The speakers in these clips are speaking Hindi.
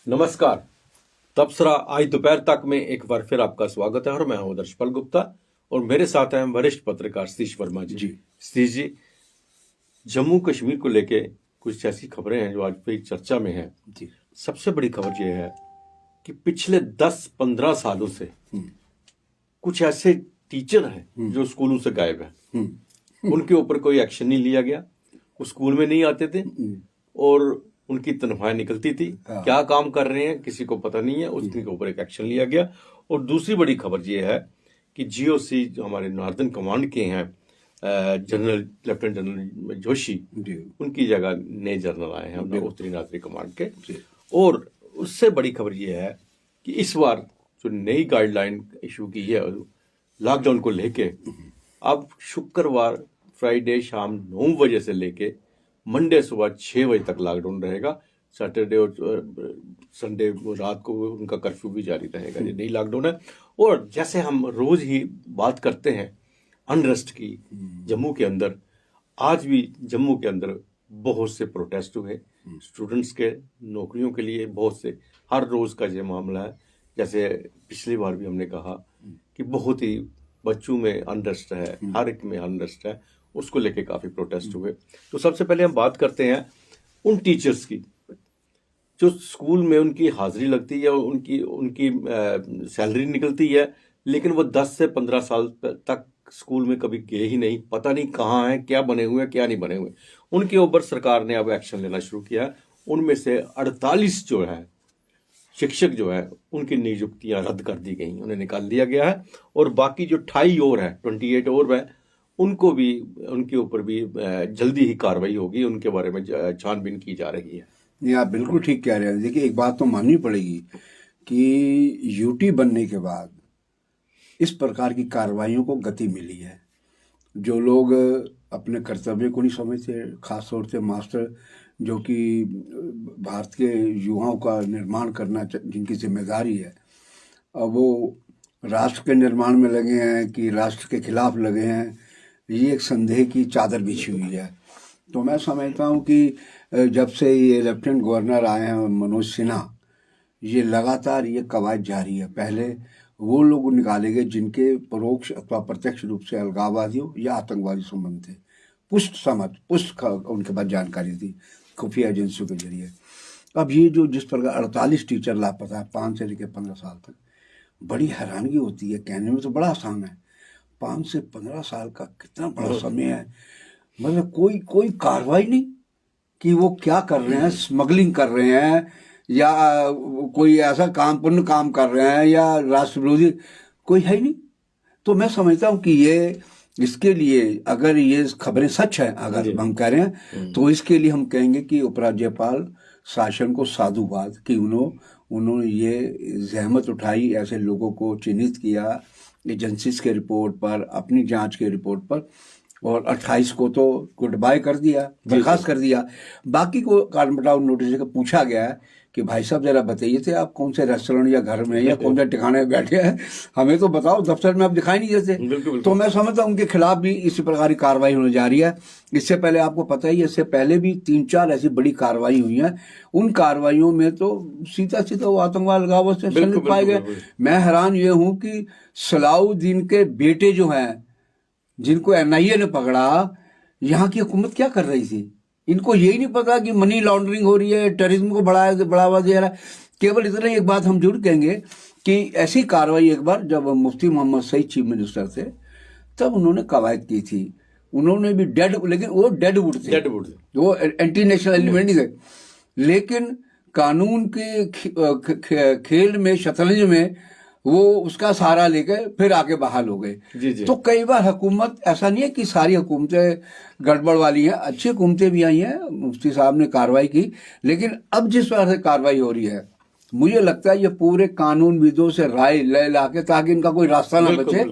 नमस्कार। तबसरा आज दोपहर तक में एक बार फिर आपका स्वागत है और मैं हूं दर्शपाल गुप्ता और मेरे साथ हैं वरिष्ठ पत्रकार सतीश वर्मा जी। सतीश जी, जम्मू कश्मीर को लेके कुछ ऐसी खबरें हैं जो आज भी चर्चा में है जी। सबसे बड़ी खबर यह है कि पिछले 10-15 सालों से कुछ ऐसे टीचर हैं जो स्कूलों से गायब हैं। उनके ऊपर कोई एक्शन नहीं लिया गया। वो स्कूल में नहीं आते थे और उनकी तनख्वाह निकलती थी। क्या काम कर रहे हैं किसी को पता नहीं है। उसके ऊपर एक एक्शन लिया गया। और दूसरी बड़ी खबर यह है कि जीओसी जो हमारे नॉर्दर्न कमांड के हैं जनरल लेफ्टिनेंट जनरल जोशी, उनकी जगह नए जनरल आए हैं उत्तरी नागरिक कमांड के। और उससे बड़ी खबर यह है कि इस बार जो नई गाइडलाइन इशू की है लॉकडाउन को लेके, अब शुक्रवार फ्राइडे शाम 9 बजे से लेके मंडे सुबह 6 बजे तक लॉकडाउन रहेगा। सैटरडे और संडे रात को उनका कर्फ्यू भी जारी रहेगा। ये नई लॉकडाउन है। और जैसे हम रोज ही बात करते हैं अनरेस्ट की जम्मू के अंदर, आज भी जम्मू के अंदर बहुत से प्रोटेस्ट हुए स्टूडेंट्स के, नौकरियों के लिए बहुत से। हर रोज का ये मामला है। जैसे पिछली बार भी हमने कहा कि बहुत ही बच्चों में अनरेस्ट है, हर एक में अनरेस्ट है। उसको लेके काफी प्रोटेस्ट हुए। तो सबसे पहले हम बात करते हैं उन टीचर्स की जो स्कूल में उनकी हाजिरी लगती है, उनकी सैलरी निकलती है, लेकिन वो 10 से 15 साल तक स्कूल में कभी गए ही नहीं। पता नहीं कहाँ हैं, क्या बने हुए हैं, क्या नहीं बने हुए। उनके ऊपर सरकार ने अब एक्शन लेना शुरू किया। उनमें से 48 जो है शिक्षक जो है उनकी नियुक्तियां रद्द कर दी गई, उन्हें निकाल दिया गया है। और बाकी जो 28 और है, 28 और है, उनको भी, उनके ऊपर भी जल्दी ही कार्रवाई होगी। उनके बारे में छानबीन की जा रही है। नहीं, आप बिल्कुल ठीक कह रहे हैं। देखिए, एक बात तो माननी पड़ेगी कि यूटी बनने के बाद इस प्रकार की कार्रवाइयों को गति मिली है। जो लोग अपने कर्तव्य को नहीं समझते, खासतौर से मास्टर जो कि भारत के युवाओं का निर्माण करना जिनकी जिम्मेदारी है, अब वो राष्ट्र के निर्माण में लगे हैं कि राष्ट्र के खिलाफ लगे हैं, ये एक संदेह की चादर बिछी हुई है। तो मैं समझता हूँ कि जब से ये लेफ्टिनेंट गवर्नर आए हैं मनोज सिन्हा, ये लगातार ये कवायद जारी है। पहले वो लोग निकाले गए जिनके परोक्ष अथवा प्रत्यक्ष रूप से अलगाववादियों या आतंकवादी संबंध थे। पुष्ट उनके पास जानकारी थी खुफिया एजेंसियों के जरिए। अब ये जो जिस प्रकार 48 टीचर लापता है 5 से लेकर 15 साल तक, बड़ी हैरानगी होती है। कहने में तो बड़ा आसान है, 5 से 15 साल का कितना बड़ा समय है। मतलब कोई कार्रवाई नहीं कि वो क्या कर रहे हैं, स्मगलिंग कर रहे हैं या कोई ऐसा पुण्य काम कर रहे हैं या राष्ट्र विरोधी, कोई है ही नहीं। तो मैं समझता हूँ कि ये इसके लिए अगर ये खबरें सच है, अगर हम कह रहे हैं, तो इसके लिए हम कहेंगे कि उपराज्यपाल शासन को साधुवाद कि उन्होंने ये जहमत उठाई, ऐसे लोगों को चिन्हित किया एजेंसीज के रिपोर्ट पर, अपनी जांच के रिपोर्ट पर, और 28 को तो गुड बाय कर दिया, बर्खास्त कर दिया। बाकी को कारण बताओ नोटिस का पूछा गया है कि भाई साहब जरा बताइए थे आप कौन से रेस्टोरेंट या घर में या कौन से ठिकाने में बैठे हैं, हमें तो बताओ, दफ्तर में आप दिखाई नहीं देते। तो मैं समझता हूँ उनके खिलाफ भी इसी प्रकार की कार्रवाई होने जा रही है। इससे पहले आपको पता ही, इससे पहले भी 3-4 ऐसी बड़ी कार्रवाई हुई है। उन कार्रवाइयों में तो सीधा वो आतंकवाद लगाव से संलिप्त पाए गए। मैं हैरान ये हूँ कि सलाउद्दीन के बेटे जो हैं, जिनको एनआईए ने पकड़ा, यहाँ की हुकूमत क्या कर रही थी? इनको यही नहीं पता कि मनी लॉन्ड्रिंग हो रही है, टेररिज्म को बढ़ावा दे रहा है। केवल इतना एक बात हम जरूर कहेंगे कि ऐसी कार्रवाई एक बार जब मुफ्ती मोहम्मद सईद चीफ मिनिस्टर थे, तब उन्होंने कवायद की थी। उन्होंने भी लेकिन वो डेडवुड थे, वो एंटी नेशनल एलिमेंट नहीं थे। लेकिन कानून के खेल में, शतरंज में वो उसका सहारा लेकर फिर आके बहाल हो गए। तो कई बार हुकूमत, ऐसा नहीं है कि सारी हुकूमतें गड़बड़ वाली हैं, अच्छी हुकूमतें भी आई हैं, मुफ्ती साहब ने कार्रवाई की। लेकिन अब जिस तरह से कार्रवाई हो रही है, मुझे लगता है ये पूरे कानूनविदों से राय ले ला के, ताकि इनका कोई रास्ता ना बचे,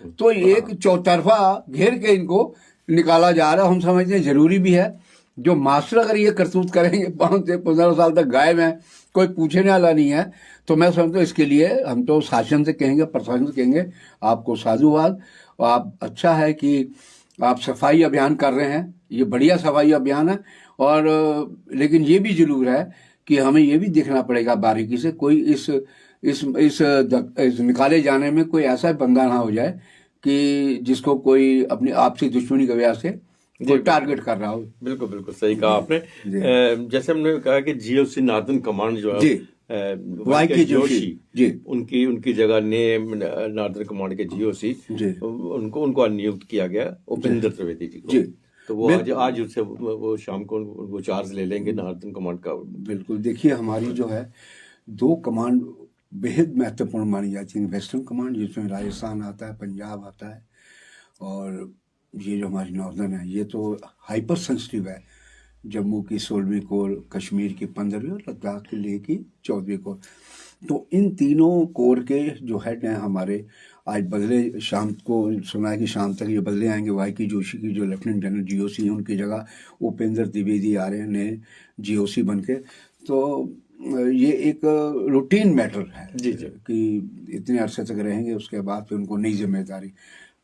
तो एक चौतरफा घेर के इनको निकाला जा रहा है। हम समझते हैं जरूरी भी है। जो मास्टर अगर ये करतूत करेंगे, 5 से 15 साल तक गायब हैं, कोई पूछने वाला नहीं है, तो मैं समझता हूँ इसके लिए हम तो शासन से कहेंगे, प्रशासन से कहेंगे, आपको साधुवाद। आप अच्छा है कि आप सफाई अभियान कर रहे हैं, ये बढ़िया सफाई अभियान है। और लेकिन ये भी जरूर है कि हमें ये भी देखना पड़ेगा बारीकी से कोई इस निकाले जाने में कोई ऐसा बंदा ना हो जाए कि जिसको कोई अपनी आपसी दुश्मनी की वजह से कोई टारगेट कर रहा हो। बिल्कुल बिल्कुल सही कहा आपने। जी। जैसे हमने कहा कि जीओसी नार्दर्न कमांड जो जी। है वाईके जोशी जी उनकी जगह ने नार्दर्न कमांड के जीओसी जी उनको नियुक्त किया गया उपेंद्र त्रिवेदी जी को। जी तो वो आज उससे वो शाम को वो चार्ज ले लेंगे नार्दर्न कमांड का। बिल्कुल। देखिए हमारी जो है 2 कमांड बेहद महत्वपूर्ण मानी जाती है। वेस्टर्न कमांड जिसमें राजस्थान आता है, पंजाब आता है, और ये जो हमारी नॉर्दर्न है ये तो हाइपर सेंसिटिव है। जम्मू की 16वीं कोर, कश्मीर की 15वीं और लद्दाख की लेह की 14वीं कोर। तो इन तीनों कोर के जो हेड हैं हमारे आज बदले, शाम को सुना है कि शाम तक ये बदले आएंगे। वाईके जोशी की जो लेफ्टिनेंट जनरल जीओसी हैं उनकी जगह उपेंद्र द्विवेदी आ रहे हैं नए जीओसी बन के। तो ये एक रूटीन मैटर है जी जी कि इतने अरसे तक रहेंगे, उसके बाद फिर उनको नई जिम्मेदारी,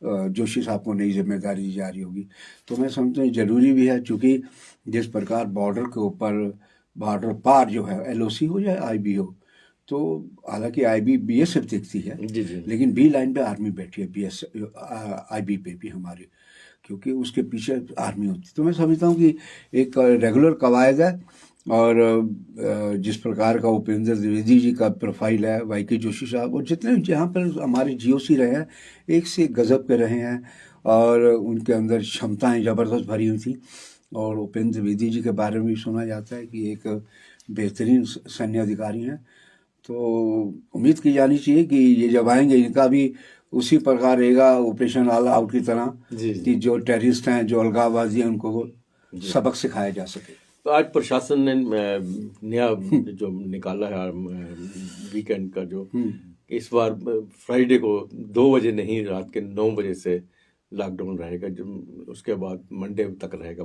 जोशी साहब को नई जिम्मेदारी दी जा रही होगी। तो मैं समझता हूँ जरूरी भी है, क्योंकि जिस प्रकार बॉर्डर के ऊपर, बॉर्डर पार जो है एलओसी हो या आईबी हो, तो हालांकि आईबी बीएसएफ देखती है जी जी लेकिन बी लाइन पे आर्मी बैठी है, बीएस आईबी पे भी हमारी, क्योंकि उसके पीछे आर्मी होती। तो मैं समझता हूँ कि एक रेगुलर कवायद है। और जिस प्रकार का उपेंद्र द्विवेदी जी का प्रोफाइल है, वाईके जोशी साहब और जितने जहाँ पर हमारे जीओसी रहे हैं एक से एक गजब के रहे हैं और उनके अंदर क्षमताएं ज़बरदस्त भरी हुई थी। और उपेंद्र द्विवेदी जी के बारे में भी सुना जाता है कि एक बेहतरीन सैन्य अधिकारी हैं। तो उम्मीद की जानी चाहिए कि ये जब आएंगे इनका भी उसी प्रकार रहेगा ऑपरेशन ऑल आउट की तरह, कि जो टेररिस्ट हैं, जो अलगाववादी हैं, उनको सबक सिखाया जा सके। तो आज प्रशासन ने नया जो निकाला है वीकेंड का, जो इस बार फ्राइडे को 2 बजे नहीं, रात के 9 बजे से लॉकडाउन रहेगा, जो उसके बाद मंडे तक रहेगा।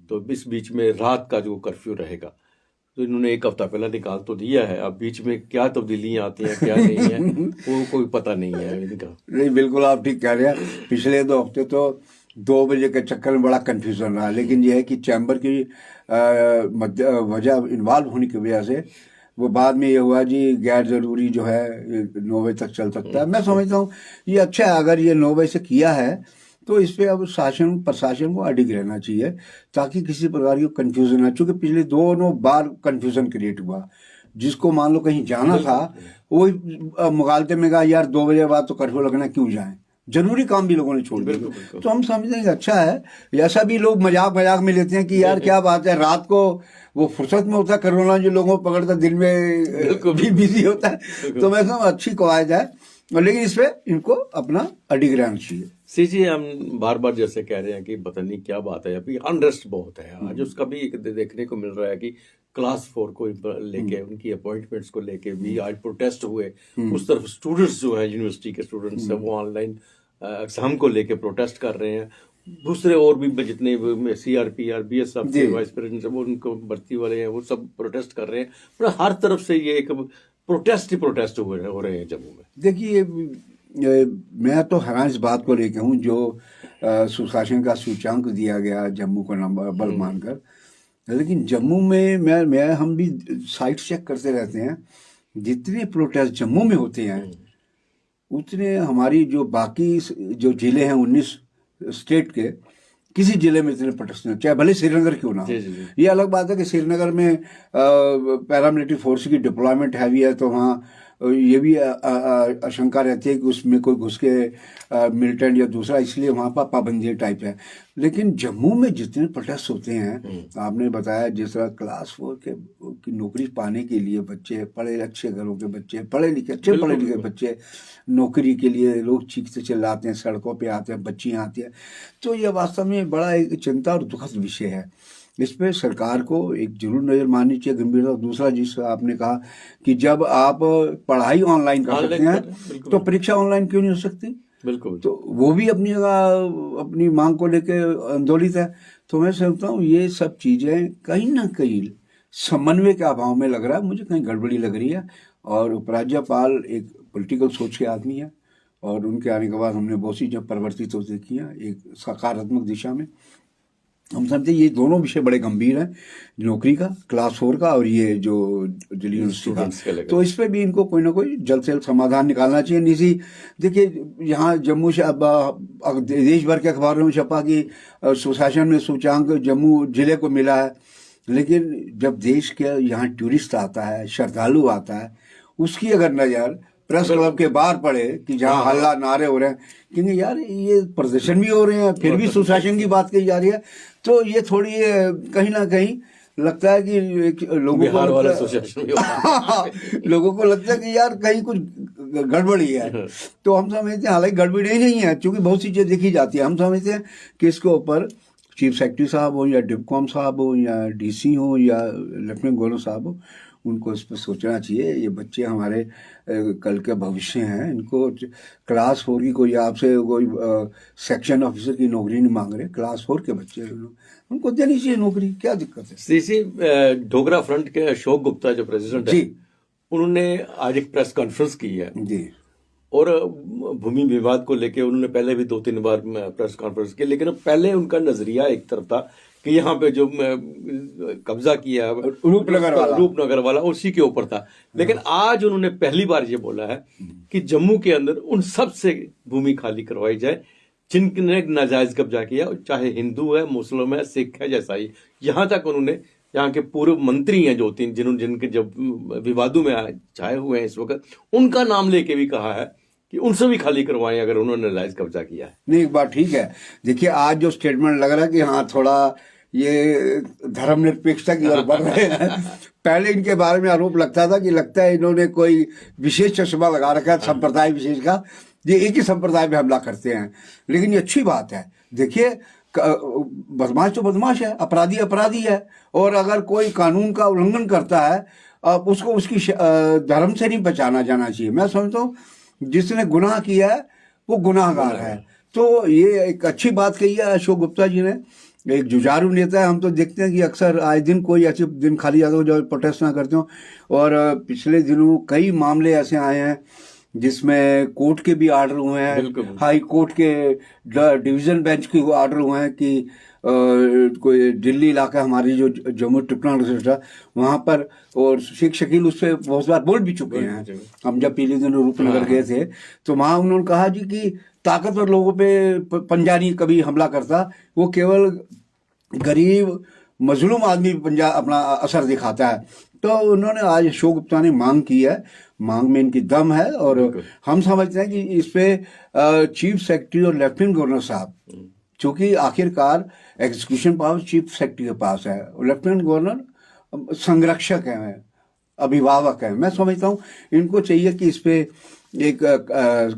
तो इस बीच में रात का जो कर्फ्यू रहेगा, तो इन्होंने 1 हफ्ता पहले निकाल तो दिया है। अब बीच में क्या तब्दीलियां आती हैं क्या नहीं है वो कोई पता नहीं है इनका। नहीं, बिल्कुल आप ठीक कह रहे हैं। पिछले 2 हफ्ते तो 2 बजे के चक्कर में बड़ा कंफ्यूजन रहा, लेकिन यह है कि चैम्बर की वजह इन्वॉल्व होने की वजह से वो बाद में ये हुआ जी गैर जरूरी जो है 9 बजे तक चल सकता है। मैं समझता हूँ ये अच्छा है, अगर ये 9 बजे से किया है तो इस पे अब शासन प्रशासन को अडिग रहना चाहिए ताकि किसी प्रकार की कंफ्यूजन ना, चूंकि पिछले 2 बार कंफ्यूजन क्रिएट हुआ। जिसको मान लो कहीं जाना था वो मुगालते में कहा यार 2 बजे बाद तो कर्फ्यू लगना, क्यों जाएं, जरूरी काम भी लोगों ने छोड़ दिया। तो हम समझते हैं कि अच्छा है। ऐसा भी लोग मजाक में लेते हैं कि यार क्या बात है, रात को वो फुर्सत में होता है कोरोना, जो लोगों को पकड़ता दिन में भी बिजी होता है। तो मैं समझ अच्छी कवायद है, लेकिन इस पे इनको अपना अडिग रहना चाहिए। सी जी, हम बार बार जैसे कह रहे हैं कि पता नहीं क्या बात है, अभी अनरेस्ट बहुत है। आज उसका भी एक देखने को मिल रहा है कि क्लास 4 को लेके, उनकी अपॉइंटमेंट्स को लेके भी आज प्रोटेस्ट हुए। उस तरफ स्टूडेंट्स जो है, यूनिवर्सिटी के स्टूडेंट्स है, वो ऑनलाइन एग्जाम को लेके प्रोटेस्ट कर रहे हैं। दूसरे और भी जितने सीआरपी बीएसएफ के वाइस प्रेसिडेंट वो उनको भर्ती वाले हैं, वो सब प्रोटेस्ट कर रहे हैं। पर हर तरफ से ये एक प्रोटेस्ट ही प्रोटेस्ट हो रहे हैं जम्मू में। देखिए मैं तो हैरान इस बात को लेके हूँ जो सुशासन का सूचांक दिया गया जम्मू को नंबर बल मानकर, लेकिन जम्मू में हम भी साइट चेक करते रहते हैं। जितने प्रोटेस्ट जम्मू में होते हैं उतने हमारी जो बाकी जो जिले हैं 19 स्टेट के, किसी जिले में इतने प्रोटेस्ट नहीं, चाहे भले श्रीनगर क्यों ना हो। ये अलग बात है कि श्रीनगर में पैरामिलिट्री फोर्स की डिप्लॉयमेंट हैवी है, तो वहाँ ये भी आशंका रहती है कि उसमें कोई घुस के मिलिटेंट या दूसरा, इसलिए वहाँ पर पाबंदी टाइप है। लेकिन जम्मू में जितने प्रोटेस्ट होते हैं, आपने बताया जिस तरह क्लास 4 की नौकरी पाने के लिए बच्चे, पढ़े अच्छे घरों के बच्चे, पढ़े लिखे बच्चे नौकरी के लिए लोग चीखते चिल्लाते हैं, सड़कों पे आते हैं, बच्चियाँ आती हैं। तो यह वास्तव में बड़ा एक चिंता और दुखद विषय है। इस पे सरकार को एक जरूर नजर मारनी चाहिए गंभीरता। दूसरा, जिस आपने कहा कि जब आप पढ़ाई ऑनलाइन कर सकते हैं तो परीक्षा ऑनलाइन क्यों नहीं हो सकती? बिल्कुल। तो वो भी अपनी जगह अपनी मांग को लेकर आंदोलित है। तो मैं समझता हूँ ये सब चीजें कहीं ना कहीं समन्वय के अभाव में लग रहा है, मुझे कहीं गड़बड़ी लग रही है। और उपराज्यपाल एक पॉलिटिकल सोच के आदमी है और उनके आने के बाद हमने बहुत सी जब परिवर्तित हो देखी है एक सकारात्मक दिशा में। हम समझते हैं ये दोनों विषय बड़े गंभीर हैं, नौकरी का, क्लास 4 का, और ये जो दिल्ली यूनिवर्सिटी Students के का। लेकर। तो इस पे भी इनको कोई ना कोई जल्द से जल्द समाधान निकालना चाहिए। निजी देखिए, यहाँ जम्मू से अब देश भर के अखबारों में छपा कि सुशासन में सूचांक जम्मू जिले को मिला है, लेकिन जब देश के यहाँ टूरिस्ट आता है, श्रद्धालु आता है, उसकी अगर नज़र प्रेस क्लब के बाहर पड़े कि जहाँ हल्ला नारे हो रहे हैं, क्योंकि यार ये प्रदर्शन भी हो रहे हैं, फिर भी सुशासन की बात कही जा रही है, तो ये थोड़ी कहीं ना कहीं लगता है कि लोगों बिहार को वाला लगता सुशासन भी होता है। लोगों को लगता है कि यार कहीं कुछ गड़बड़ी है। तो हम समझते हैं हालांकि गड़बड़ी ही नहीं है, क्योंकि बहुत सी चीज़ें देखी जाती है। हम समझते हैं कि इसके ऊपर चीफ सेक्रेटरी साहब हो, या डिपकॉम साहब हो, या डीसी हो, या लेफ्टिनेंट गवर्नर साहब हो, उनको इस पर सोचना चाहिए। ये बच्चे हमारे कल के भविष्य हैं। इनको क्लास 4 की कोई आपसे कोई सेक्शन ऑफिसर की नौकरी नहीं मांग रहे, क्लास 4 के बच्चे हैं, उनको देनी चाहिए नौकरी, क्या दिक्कत है। सीसी डोगरा फ्रंट के अशोक गुप्ता जो प्रेसिडेंट है, जी, उन्होंने आज एक प्रेस कॉन्फ्रेंस की है जी, और भूमि विवाद को लेके उन्होंने पहले भी 2-3 बार प्रेस कॉन्फ्रेंस की, लेकिन पहले उनका नजरिया एक तरफ था कि यहाँ पे जो कब्जा किया रूपनगर वाला उसी के ऊपर था। लेकिन आज उन्होंने पहली बार ये बोला है कि जम्मू के अंदर उन सब से भूमि खाली करवाई जाए जिनने नाजायज कब्जा किया, चाहे हिंदू है, मुस्लिम है, सिख है, जैसा ही। यहाँ तक उन्होंने यहाँ के पूर्व मंत्री हैं जो 3 जिन्होंने जिनके जब विवादों में छाए हुए हैं इस वक्त, उनका नाम लेके भी कहा है कि उनसे भी खाली करवाएं अगर उन्होंने नाजायज कब्जा किया है। नहीं, एक बात ठीक है। देखिए, आज जो स्टेटमेंट लग रहा है कि हाँ थोड़ा ये धर्मनिरपेक्षता की ओर बढ़ रहे हैं। पहले इनके बारे में आरोप लगता था कि लगता है इन्होंने कोई विशेष चश्मा लगा रखा है संप्रदाय विशेष का, ये एक ही संप्रदाय में हमला करते हैं। लेकिन ये अच्छी बात है। देखिए, बदमाश तो बदमाश है, अपराधी अपराधी है, और अगर कोई कानून का उल्लंघन करता है अब उसको उसकी धर्म से नहीं बचाना जाना चाहिए। मैं समझता हूँ जिसने गुनाह किया है वो गुनाहगार है। तो ये एक अच्छी बात कही है अशोक गुप्ता जी ने, एक जुझारू नेता है। हम तो देखते हैं कि अक्सर आए दिन कोई ऐसे दिन खाली जाते हो जो प्रोटेस्ट ना करते हो, और पिछले दिनों कई मामले ऐसे आए हैं जिसमें कोर्ट के भी आर्डर हुए हैं, हाई कोर्ट के डिवीजन बेंच के आर्डर हुए हैं कि कोई दिल्ली इलाका हमारी जो जम्मू ट्रिब्यूनल रिजर्व है वहाँ पर, और शेख शकील उस पर बहुत बार बोल भी चुके हैं। हम जब पहले दिन रूपनगर गए थे तो वहाँ उन्होंने कहा जी कि ताकतवर लोगों पे पंजा नहीं कभी हमला करता, वो केवल गरीब मजलूम आदमी पंजा अपना असर दिखाता है। तो उन्होंने आज अशोक गुप्ता ने मांग की है, मांग में इनकी दम है, और हम समझते हैं कि इस पे चीफ सेक्रेटरी और लेफ्टिनेंट गवर्नर साहब, चूंकि आखिरकार एग्जीक्यूशन पावर चीफ सेक्रेटरी के पास है, और लेफ्टिनेंट गवर्नर संरक्षक हैं, अभिभावक हैं। मैं समझता हूँ इनको चाहिए कि इस पे एक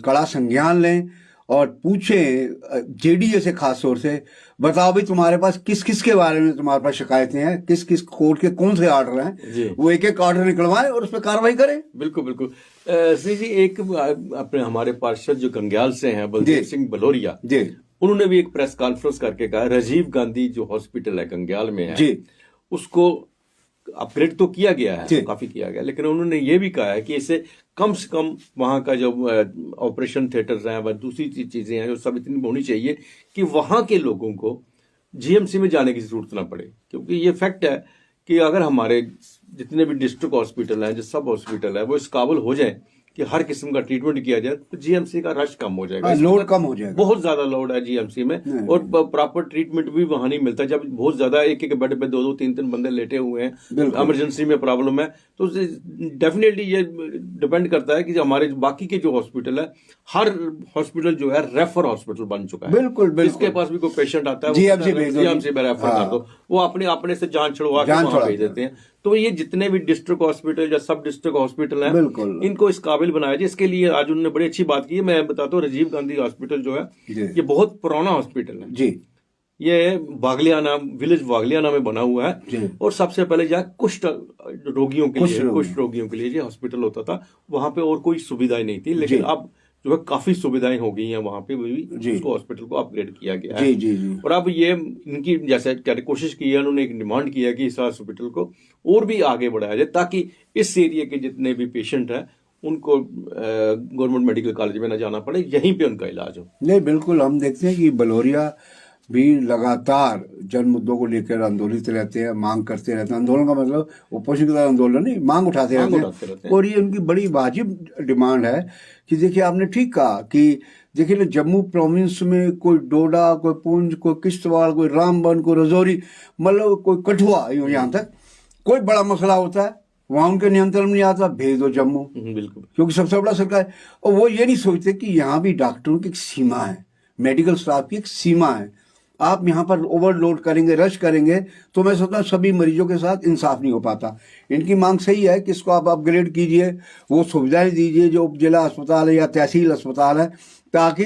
कड़ा संज्ञान लें और पूछें जेडीए से, खास तौर से बताओ भाई तुम्हारे पास किस किस के बारे में तुम्हारे पास शिकायतें हैं, किस किस कोर्ट के कौन से ऑर्डर हैं, वो एक एक ऑर्डर निकलवाएं और उस पर कार्रवाई करें। बिल्कुल बिल्कुल। श्री जी, एक अपने हमारे पार्षद जो गंग्याल से हैं बलदेव सिंह बलोरिया जी, उन्होंने भी एक प्रेस कॉन्फ्रेंस करके कहा राजीव गांधी जो हॉस्पिटल है गंग्याल में है जी, उसको अपग्रेड तो किया गया है, काफी किया गया, लेकिन उन्होंने ये भी कहा है कि इसे कम से कम वहां का जो ऑपरेशन थिएटर्स हैं व दूसरी चीजें हैं जो सब इतनी होनी चाहिए कि वहां के लोगों को जीएमसी में जाने की जरूरत ना पड़े। क्योंकि ये फैक्ट है कि अगर हमारे जितने भी डिस्ट्रिक्ट हॉस्पिटल हैं, जो सब हॉस्पिटल है, वो इस काबिल हो जाए कि हर किस्म का ट्रीटमेंट किया जाए तो जीएमसी का रश कम हो जाएगा, लोड कम हो जाएगा। बहुत ज्यादा लोड है जीएमसी में, और प्रॉपर ट्रीटमेंट भी वहां नहीं मिलता। जब बहुत ज्यादा एक एक बेड पे 2-2 3-3 बंदे लेटे हुए हैं, इमरजेंसी में प्रॉब्लम है, तो डेफिनेटली ये डिपेंड करता है कि हमारे बाकी के जो हॉस्पिटल है, हर हॉस्पिटल जो है रेफर हॉस्पिटल बन चुका है। बिल्कुल बिल्कुल। इसके पास भी कोई पेशेंट आता है जीएमसी में रेफर कर दो, वो अपने से जान छुड़वा के वहां भेज देते हैं। तो ये जितने भी डिस्ट्रिक्ट हॉस्पिटल या सब डिस्ट्रिक्ट हॉस्पिटल हैं, इनको इस काबिल बनाया जाए। इसके लिए आज उन्होंने बड़ी अच्छी बात की है। मैं बताता हूँ, राजीव गांधी हॉस्पिटल जो है ये बहुत पुराना हॉस्पिटल है जी, ये बागलियाना विलेज बागलियाना में बना हुआ है, और सबसे पहले जहाँ कुष्ठ रोगियों के लिए ये हॉस्पिटल होता था, वहां पे और कोई सुविधाएं नहीं थी, लेकिन अब जो है काफी सुविधाएं हो गई हैं वहां पे भी, उसको हॉस्पिटल को अपग्रेड किया गया है जी। और अब ये इनकी जैसे कोशिश की है, उन्होंने एक डिमांड किया कि इस हॉस्पिटल को और भी आगे बढ़ाया जाए ताकि इस एरिया के जितने भी पेशेंट हैं उनको गवर्नमेंट मेडिकल कॉलेज में ना जाना पड़े, यहीं पे उनका इलाज हो। नहीं, बिल्कुल। हम देखते हैं कि बलोरिया भी लगातार जन मुद्दों को लेकर आंदोलित रहते हैं, मांग करते रहते हैं। आंदोलन का मतलब ओपोजिशन की तरह आंदोलन नहीं, मांग उठाते मांग रहते उठाते रहते हैं। हैं। और ये उनकी बड़ी वाजिब डिमांड है कि देखिए, आपने ठीक कहा कि देखिए ना, जम्मू प्रोविंस में कोई डोडा, कोई पुंछ, कोई किश्तवाड़, कोई रामबन, कोई रजौरी, मतलब कोई कठुआ, यहाँ तक कोई बड़ा मसला होता है, वहां उनके नियंत्रण में नहीं आता, भेज दो जम्मू, बिल्कुल। क्योंकि सबसे बड़ा सरकार है। और वो ये नहीं सोचते कि यहाँ भी डॉक्टरों की एक सीमा है, मेडिकल स्टाफ की एक सीमा है। आप यहाँ पर ओवरलोड करेंगे, रश करेंगे, तो मैं सोचता हूँ सभी मरीजों के साथ इंसाफ नहीं हो पाता। इनकी मांग सही है कि इसको आप अपग्रेड कीजिए, वो सुविधाएं दीजिए जो उप जिला अस्पताल है या तहसील अस्पताल है, ताकि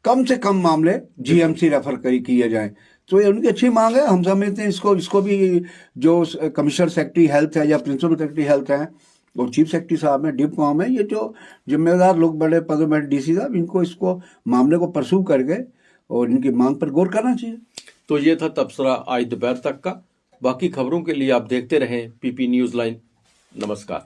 कम से कम मामले जीएमसी रेफर किए जाएं। तो ये उनकी अच्छी मांग है, हम समझते हैं। इसको भी जो कमिश्नर सेक्रेटरी हेल्थ है या प्रिंसिपल सेक्रेटरी हेल्थ है और चीफ सेक्रेटरी साहब हैं, डिप कॉम है, ये जो जिम्मेदार लोग बड़े पदों में, डीसी साहब, इनको इसको मामले को परसू करके और इनकी मांग पर गौर करना चाहिए। तो ये था तबसरा आज दोपहर तक का। बाकी खबरों के लिए आप देखते रहें पीपी न्यूज लाइन। नमस्कार।